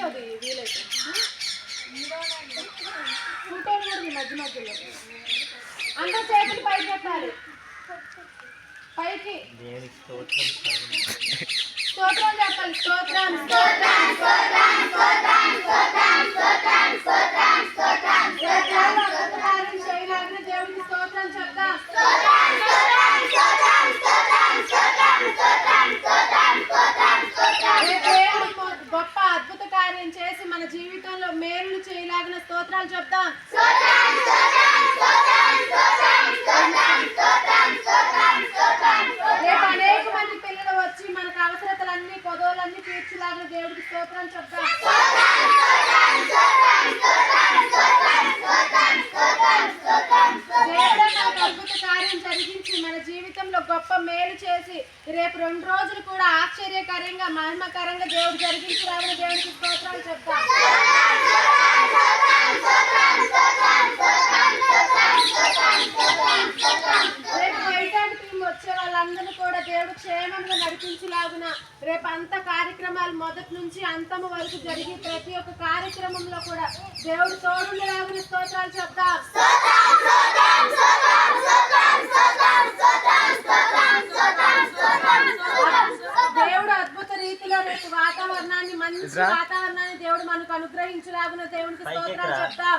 అది వీలైతే ఫోటోలు కూడా ఈ మధ్య మధ్యలో అంత చేతులు పైకి పెట్టాలి. పైకి స్తోత్రం చెప్పాలి. స్తోత్రం చేయలాగిన దేవుడికి స్తోత్రం చెప్తాం. గొప్ప అద్భుత కార్యం చేసి మన జీవితంలో మేలు చేయలాగిన స్తోత్రాలు చెప్తాం. రేపు అనేక మంది పిల్లలు వచ్చి మనకు అవసరతలన్నీ కొదవులన్నీ తీర్చలాగిన దేవుడికి స్తోత్రం చెప్తాం. అద్భుత కార్యం జరిగించి మన జీవితంలో గొప్ప మేలు చేసి రేపు 2 రోజులు కూడా ఆశ్చర్యకరంగా మహిమకరంగా దేవుడు జరిగించి రావడం దేవుడికి స్తోత్రాలు చెప్తాం. రేపు వైటాండ్ టీం వచ్చే వాళ్ళందరూ కూడా దేవుడు క్షేమంగా నడిపించలాగున రేపు అంత కార్యక్రమాలు మొదటి నుంచి అంతము వరకు జరిగి ప్రతి ఒక్క కార్యక్రమంలో కూడా దేవుడు తోడులాగున స్తోత్రాలు చెప్తాం. దేవుడు అద్భుత రీతిలో రేపు వాతావరణాన్ని మంచి వాతావరణాన్ని దేవుడు మనకు అనుగ్రహించలాగున దేవుడికి స్తోత్రాలు చెప్తాం.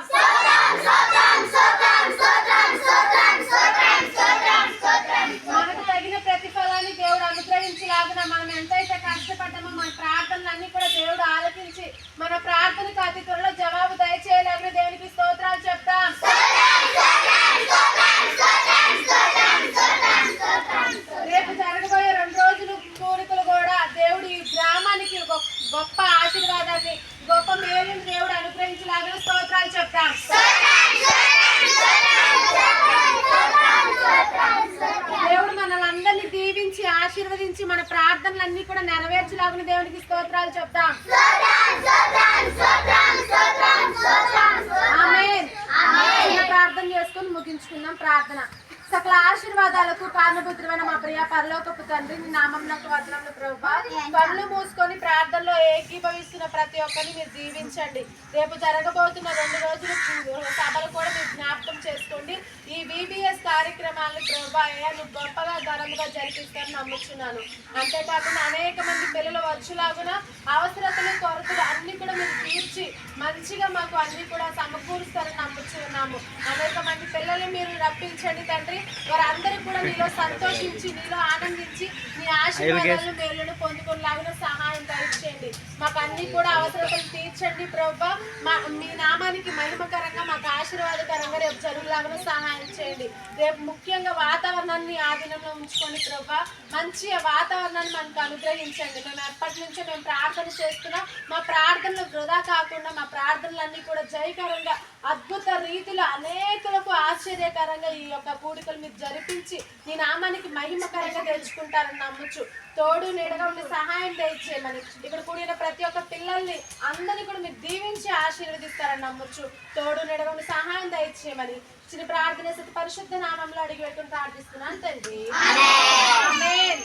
మనకు తగిన ప్రతిఫలాన్ని దేవుడు అనుగ్రహించలాగున మనం ఎంతైతే కష్టపడ్డామో మన ప్రార్థనలన్నీ కూడా దేవుడు ఆలకించి మన ప్రార్థనకు అతి త్వరలో జవాబు దయచేయలాగిన దేవునికి స్తోత్రాలు చెప్తాం. రేపు జరగబోయే 2 రోజులు కోరికలు కూడా దేవుడు ఈ గ్రామానికి గొప్ప ఆశీర్వాదాన్ని గొప్ప మేలుని దేవుడు అనుగ్రహించలాగిన స్తోత్రాలు చెప్తాం. దేవుడు మనల్ని దీవించి ఆశీర్వదించి మన ప్రార్థనలన్నీ కూడా నెరవేర్చలాగిన దేవునికి స్తోత్రాలు చెప్తాం. ఆమేన్. ప్రార్థన చేసుకొని ముగించుకుందాం. ప్రార్థన. సకల ఆశీర్వాదాలకు కారణభూతుడైన మా ప్రియ పరలోకపు తండ్రి, నీ నామమునకు వందనములు ప్రభువా. కళ్ళు మూసుకొని ప్రార్థనలో ఏకీభవిస్తున్న ప్రతి ఒక్కరిని మీరు దీవించండి. రేపు జరగబోతున్న 2 రోజులు సభలు కూడా మీరు జ్ఞాపకం చేసుకోండి. ఈ VBS కార్యక్రమాలను ప్రభువా నువ్వు గొప్పగా ఘనంగా జరిపిస్తారని నమ్ముచున్నాను. అంతేకాకుండా అనేక మంది పిల్లలు వచ్చేలాగున అవసరతలు కొరతలు అన్ని కూడా మీరు తీర్చి మంచిగా మాకు అన్ని కూడా సమకూరుస్తారని నమ్ముచున్నాము. అనేక మంది పిల్లల్ని మీరు రప్పించండి తండ్రి. వారందరూ కూడా నీలో సంతోషించి నీలో ఆనందించి నీ ఆశీర్వాదాలను మేలును పొందుకునేలాగా సహాయం దయచేయండి. మాకు అన్ని కూడా అవసరతలు తీర్చండి ప్రభువా. మీ నామానికి మహిమకరంగా మాకు ఆశీర్వాదకరంగా రేపు జరుగులాగా సహాయం చేయండి. రేపు ముఖ్యంగా వాతావరణాన్ని ఆధీనంలో ఉంచుకొని ప్రభువా మంచి వాతావరణాన్ని మనకు అనుగ్రహించండి. మేము ఎప్పటి నుంచో మేము ప్రార్థన చేస్తున్నాం. మా ప్రార్థనలు వృధా కాకుండా మా ప్రార్థనలన్నీ కూడా జయకరంగా అద్భుత రీతిలో అనేకులకు ఆశ్చర్యకరంగా ఈ యొక్క కూడికలు మీరు జరిపించి నీ నామానికి మహిమకరంగా తెచ్చుకుంటారని నమ్మచ్చు. తోడు నీడగా ఉండి సహాయం దయచేయమని ఇక్కడ కూడిన ప్రతి ఒక్క పిల్లల్ని అందరినీ కూడా మీరు దీవించి ఆశీర్వదిస్తారని నమ్మచ్చు. తోడు నీడగా ఉండి సహాయం దయచేయమని చిన్న ప్రార్థన పరిశుద్ధ నామంలో అడిగి పెట్టుకుని ప్రార్థిస్తున్నాను తండ్రి. ఆమేన్.